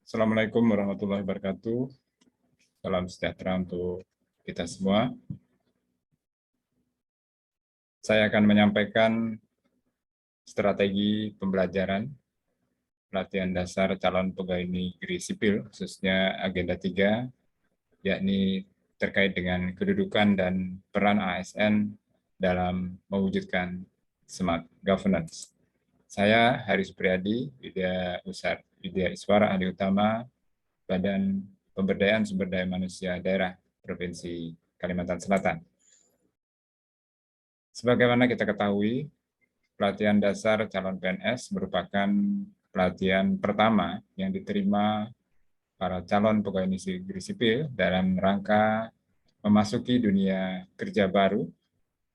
Assalamualaikum warahmatullahi wabarakatuh. Salam sejahtera untuk kita semua. Saya akan menyampaikan strategi pembelajaran pelatihan dasar calon pegawai negeri sipil, khususnya agenda 3, yakni terkait dengan kedudukan dan peran ASN dalam mewujudkan smart governance. Saya Haris Priadi, Widya Iswara Adi Utama, Badan Pemberdayaan Sumber Daya Manusia Daerah Provinsi Kalimantan Selatan. Sebagaimana kita ketahui, pelatihan dasar calon PNS merupakan pelatihan pertama yang diterima para calon pegawai negeri sipil dalam rangka memasuki dunia kerja baru,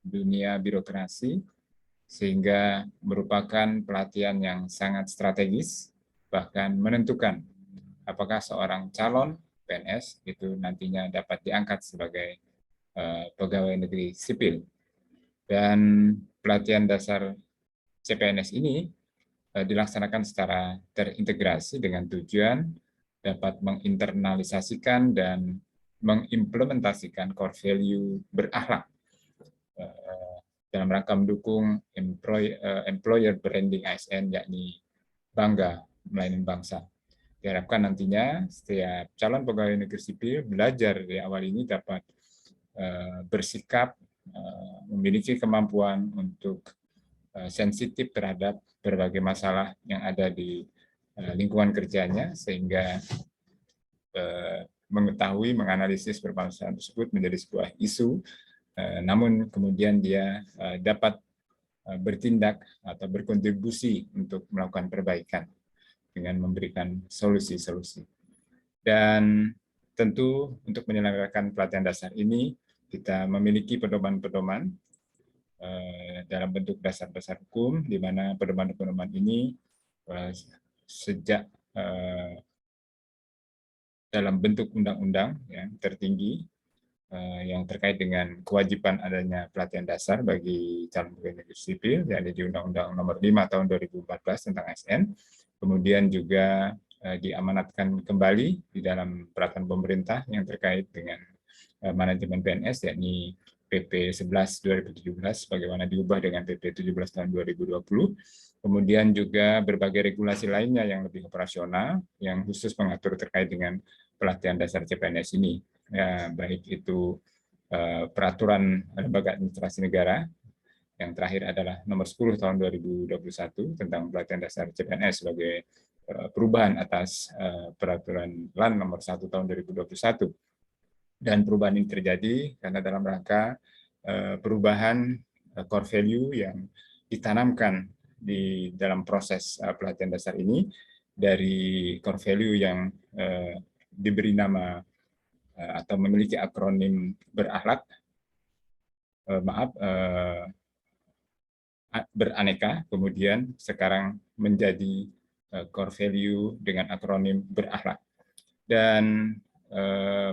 dunia birokrasi, sehingga merupakan pelatihan yang sangat strategis, bahkan menentukan apakah seorang calon PNS itu nantinya dapat diangkat sebagai pegawai negeri sipil. Dan pelatihan dasar CPNS ini dilaksanakan secara terintegrasi dengan tujuan dapat menginternalisasikan dan mengimplementasikan core value berakhlak dalam rangka mendukung employer branding ASN, yakni bangga melayani bangsa. Diharapkan nantinya setiap calon pegawai negeri sipil belajar dari awal ini dapat bersikap, memiliki kemampuan untuk sensitif terhadap berbagai masalah yang ada di lingkungan kerjanya, sehingga mengetahui, menganalisis permasalahan tersebut menjadi sebuah isu, namun kemudian dia dapat bertindak atau berkontribusi untuk melakukan perbaikan dengan memberikan solusi-solusi. Dan tentu untuk menyelenggarakan pelatihan dasar ini, kita memiliki pedoman-pedoman dalam bentuk dasar-dasar hukum, di mana pedoman-pedoman ini sejak dalam bentuk undang-undang yang tertinggi yang terkait dengan kewajiban adanya pelatihan dasar bagi calon pegawai negeri sipil, yang ada di Undang-Undang Nomor 5 Tahun 2014 tentang ASN. Kemudian juga diamanatkan kembali di dalam peraturan pemerintah yang terkait dengan manajemen PNS, yakni PP 11 2017 bagaimana diubah dengan PP 17 tahun 2020. Kemudian juga berbagai regulasi lainnya yang lebih operasional yang khusus mengatur terkait dengan pelatihan dasar CPNS ini. Ya, baik itu peraturan lembaga administrasi negara, yang terakhir adalah nomor 10 tahun 2021 tentang pelatihan dasar CPNS sebagai perubahan atas peraturan LAN nomor 1 tahun 2021. Dan perubahan ini terjadi karena dalam rangka perubahan core value yang ditanamkan di dalam proses pelatihan dasar ini, dari core value yang diberi nama atau memiliki akronim berakhlak, beraneka, kemudian sekarang menjadi core value dengan akronim berakhlak. Dan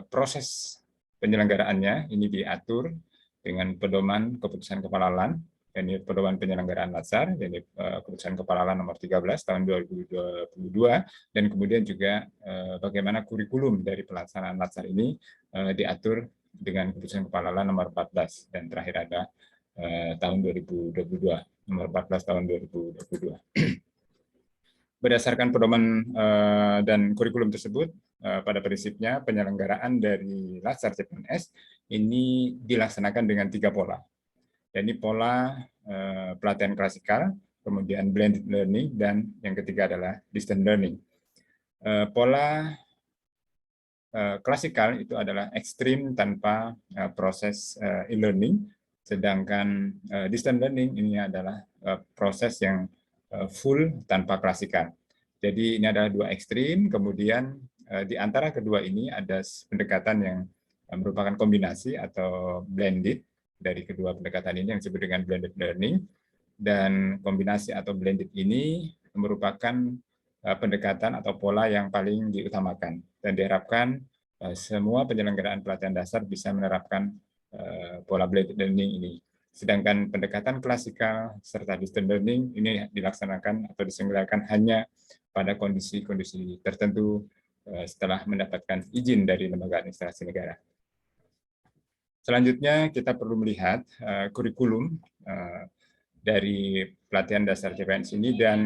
proses penyelenggaraannya ini diatur dengan pedoman keputusan Kepala LAN, ini pedoman penyelenggaraan LASAR, jadi keputusan Kepala LAN nomor 13 tahun 2022, dan kemudian juga bagaimana kurikulum dari pelaksanaan LASAR ini diatur dengan keputusan Kepala LAN nomor 14, dan terakhir ada tahun 2022, nomor 14 tahun 2022. Berdasarkan pedoman dan kurikulum tersebut, pada prinsipnya penyelenggaraan dari LASAR CPNS ini dilaksanakan dengan 3 pola. Jadi pola pelatihan klasikal, kemudian blended learning, dan yang ketiga adalah distance learning. Pola klasikal itu adalah ekstrim tanpa proses e-learning, sedangkan distance learning ini adalah proses yang full tanpa klasikal. Jadi ini adalah dua ekstrim, kemudian di antara kedua ini ada pendekatan yang merupakan kombinasi atau blended dari kedua pendekatan ini yang disebut dengan blended learning, dan kombinasi atau blended ini merupakan pendekatan atau pola yang paling diutamakan, dan diharapkan semua penyelenggaraan pelatihan dasar bisa menerapkan pola blended learning ini. Sedangkan pendekatan klasikal serta distance learning ini dilaksanakan atau diselenggarakan hanya pada kondisi-kondisi tertentu setelah mendapatkan izin dari lembaga administrasi negara. Selanjutnya kita perlu melihat kurikulum dari pelatihan dasar CPNS ini, dan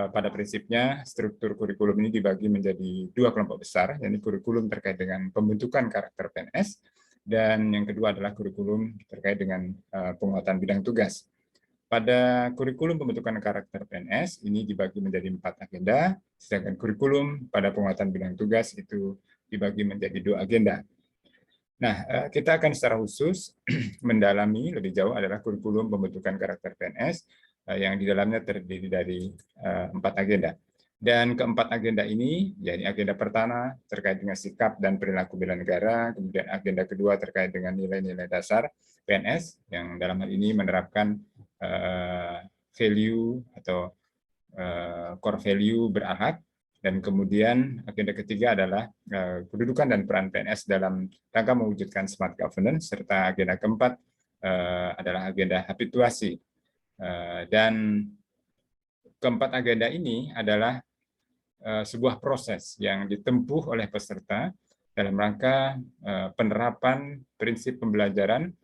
pada prinsipnya struktur kurikulum ini dibagi menjadi dua kelompok besar, yaitu kurikulum terkait dengan pembentukan karakter PNS, dan yang kedua adalah kurikulum terkait dengan penguatan bidang tugas. Pada kurikulum pembentukan karakter PNS ini dibagi menjadi 4 agenda, sedangkan kurikulum pada penguatan bidang tugas itu dibagi menjadi 2 agenda. Nah, kita akan secara khusus mendalami lebih jauh adalah kurikulum pembentukan karakter PNS yang di dalamnya terdiri dari 4 agenda. Dan keempat agenda ini, yakni agenda pertama terkait dengan sikap dan perilaku bela negara, kemudian agenda kedua terkait dengan nilai-nilai dasar PNS, yang dalam hal ini menerapkan value atau core value berakhlak. Dan kemudian agenda ketiga adalah kedudukan dan peran PNS dalam rangka mewujudkan smart governance, serta agenda keempat adalah agenda habituasi. Dan keempat agenda ini adalah sebuah proses yang ditempuh oleh peserta dalam rangka penerapan prinsip pembelajaran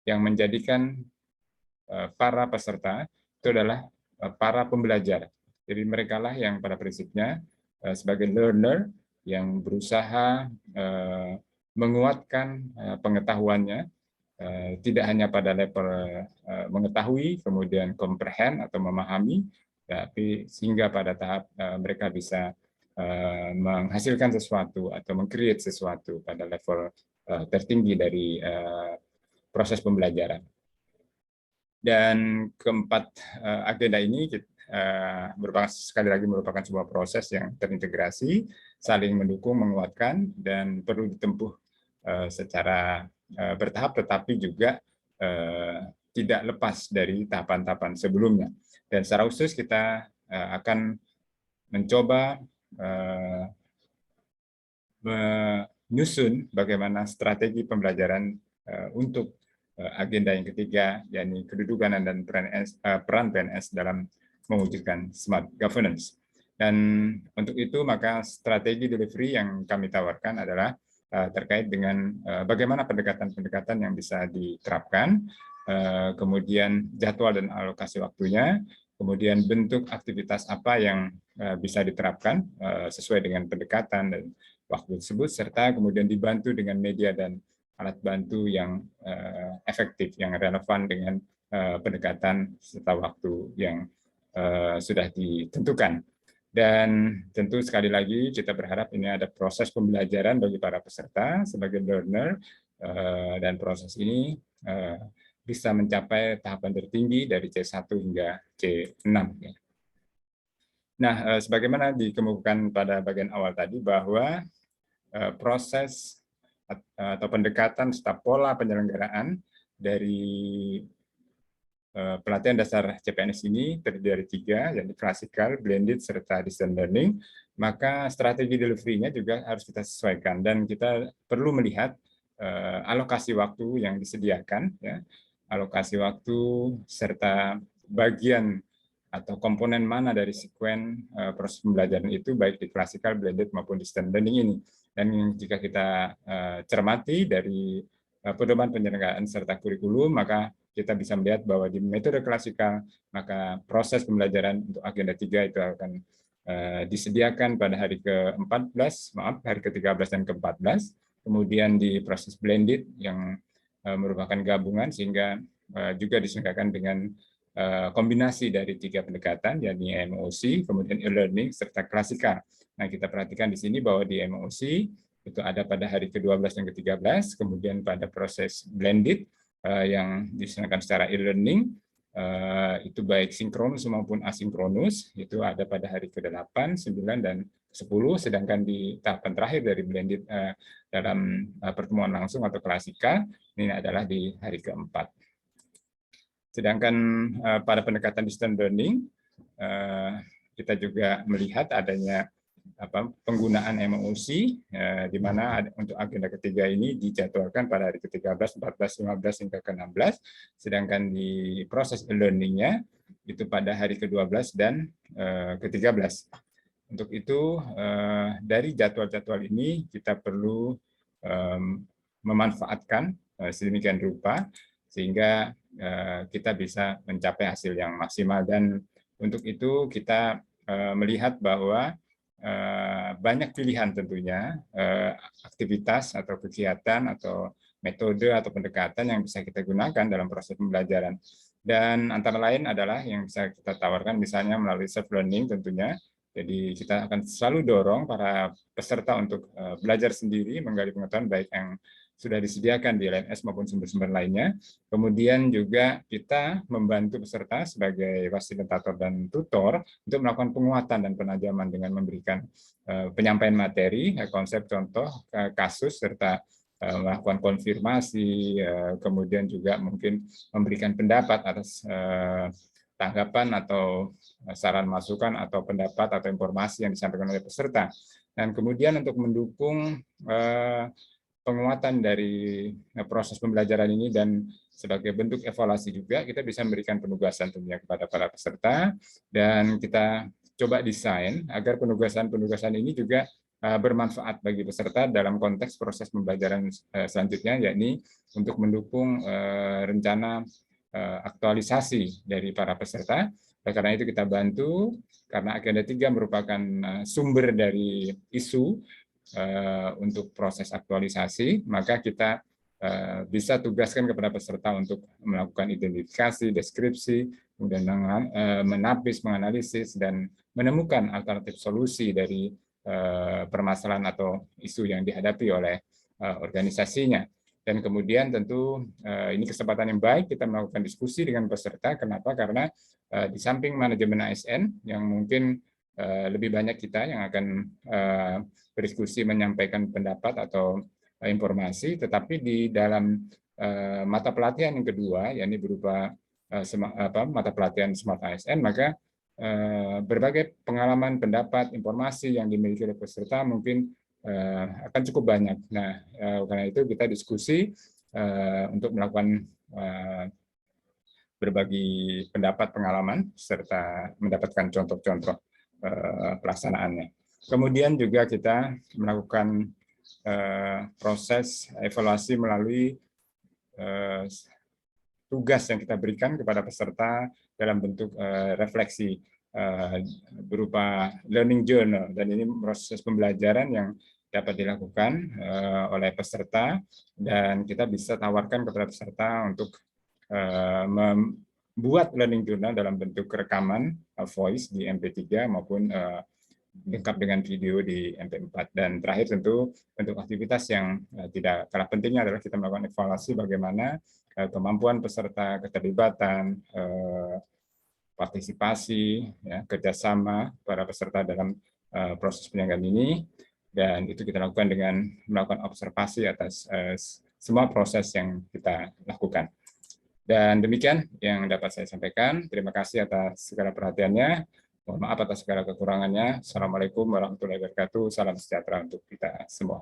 yang menjadikan para peserta itu adalah para pembelajar. Jadi mereka lah yang pada prinsipnya sebagai learner yang berusaha menguatkan pengetahuannya, tidak hanya pada level mengetahui, kemudian comprehend atau memahami, tapi sehingga pada tahap mereka bisa menghasilkan sesuatu atau meng-create sesuatu pada level tertinggi dari proses pembelajaran. Dan keempat agenda ini sekali lagi merupakan sebuah proses yang terintegrasi, saling mendukung, menguatkan, dan perlu ditempuh secara bertahap, tetapi juga tidak lepas dari tahapan-tahapan sebelumnya. Dan secara khusus kita akan mencoba menyusun bagaimana strategi pembelajaran untuk agenda yang ketiga, yakni kedudukan dan peran PNS dalam mewujudkan smart governance. Dan untuk itu maka strategi delivery yang kami tawarkan adalah terkait dengan bagaimana pendekatan-pendekatan yang bisa diterapkan, kemudian jadwal dan alokasi waktunya, kemudian bentuk aktivitas apa yang bisa diterapkan sesuai dengan pendekatan dan waktu tersebut, serta kemudian dibantu dengan media dan alat bantu yang efektif, yang relevan dengan pendekatan serta waktu yang sudah ditentukan. Dan tentu sekali lagi kita berharap ini ada proses pembelajaran bagi para peserta sebagai learner, dan proses ini bisa mencapai tahapan tertinggi dari C1 hingga C6. Nah, sebagaimana dikemukakan pada bagian awal tadi bahwa proses atau pendekatan serta pola penyelenggaraan dari pelatihan dasar CPNS ini terdiri dari 3, yaitu klasikal, blended, serta distance learning. Maka strategi delivery-nya juga harus kita sesuaikan, dan kita perlu melihat alokasi waktu yang disediakan, ya, alokasi waktu serta bagian atau komponen mana dari sekuen proses pembelajaran itu, baik di klasikal, blended, maupun distance learning ini. Dan jika kita cermati dari pedoman penyelenggaraan serta kurikulum, maka kita bisa melihat bahwa di metode klasikal, maka proses pembelajaran untuk agenda 3 itu akan disediakan pada hari ke-14, hari ke-13 dan ke-14. Kemudian di proses blended yang merupakan gabungan, sehingga juga diselenggarakan dengan kombinasi dari 3 pendekatan, yakni MOC, kemudian e-learning, serta klasikal. Nah, kita perhatikan di sini bahwa di MOC itu ada pada hari ke-12 dan ke-13, kemudian pada proses blended yang diselenggarakan secara e-learning, itu baik sinkronus maupun asinkronus, itu ada pada hari ke-8, 9, dan 10, sedangkan di tahapan terakhir dari blended dalam pertemuan langsung atau klasikal, ini adalah di hari ke-4. Sedangkan pada pendekatan distance learning, kita juga melihat adanya penggunaan MOC, di mana untuk agenda ketiga ini dijadwalkan pada hari ke-13, 14, 15, hingga ke-16, sedangkan di proses e-learning-nya itu pada hari ke-12 dan ke-13. Untuk itu, dari jadwal-jadwal ini kita perlu memanfaatkan sedemikian rupa sehingga kita bisa mencapai hasil yang maksimal. Dan untuk itu kita melihat bahwa banyak pilihan tentunya aktivitas atau kegiatan atau metode atau pendekatan yang bisa kita gunakan dalam proses pembelajaran. Dan antara lain adalah yang bisa kita tawarkan misalnya melalui self learning tentunya. Jadi kita akan selalu dorong para peserta untuk belajar sendiri, menggali pengetahuan baik yang sudah disediakan di LMS maupun sumber-sumber lainnya. Kemudian juga kita membantu peserta sebagai fasilitator dan tutor untuk melakukan penguatan dan penajaman dengan memberikan penyampaian materi, konsep, contoh, kasus, serta melakukan konfirmasi, kemudian juga mungkin memberikan pendapat atas tanggapan atau saran masukan atau pendapat atau informasi yang disampaikan oleh peserta. Dan kemudian untuk mendukung penguatan dari proses pembelajaran ini dan sebagai bentuk evaluasi juga kita bisa memberikan penugasan tentunya kepada para peserta, dan kita coba desain agar penugasan-penugasan ini juga bermanfaat bagi peserta dalam konteks proses pembelajaran selanjutnya, yakni untuk mendukung rencana aktualisasi dari para peserta. Karena itu kita bantu, karena Agenda 3 merupakan sumber dari isu untuk proses aktualisasi, maka kita bisa tugaskan kepada peserta untuk melakukan identifikasi, deskripsi, kemudian menapis, menganalisis, dan menemukan alternatif solusi dari permasalahan atau isu yang dihadapi oleh organisasinya. Dan kemudian tentu ini kesempatan yang baik kita melakukan diskusi dengan peserta. Kenapa? Karena di samping manajemen ASN yang mungkin lebih banyak kita yang akan berdiskusi menyampaikan pendapat atau informasi, tetapi di dalam mata pelatihan yang kedua, yakni berupa mata pelatihan Smart ASN, maka berbagai pengalaman, pendapat, informasi yang dimiliki oleh peserta mungkin akan cukup banyak. Nah, karena itu kita diskusi untuk melakukan berbagi pendapat, pengalaman, serta mendapatkan contoh-contoh pelaksanaannya. Kemudian juga kita melakukan proses evaluasi melalui tugas yang kita berikan kepada peserta dalam bentuk refleksi berupa learning journal, dan ini proses pembelajaran yang dapat dilakukan oleh peserta, dan kita bisa tawarkan kepada peserta untuk membuat learning journal dalam bentuk rekaman voice di MP3 maupun lengkap dengan video di MP4. Dan terakhir tentu bentuk aktivitas yang tidak kalah pentingnya adalah kita melakukan evaluasi bagaimana kemampuan peserta, keterlibatan, partisipasi, ya, kerjasama para peserta dalam proses penyelenggaraan ini, dan itu kita lakukan dengan melakukan observasi atas semua proses yang kita lakukan. Dan demikian yang dapat saya sampaikan. Terima kasih atas segala perhatiannya. Mohon maaf atas segala kekurangannya. Assalamualaikum warahmatullahi wabarakatuh. Salam sejahtera untuk kita semua.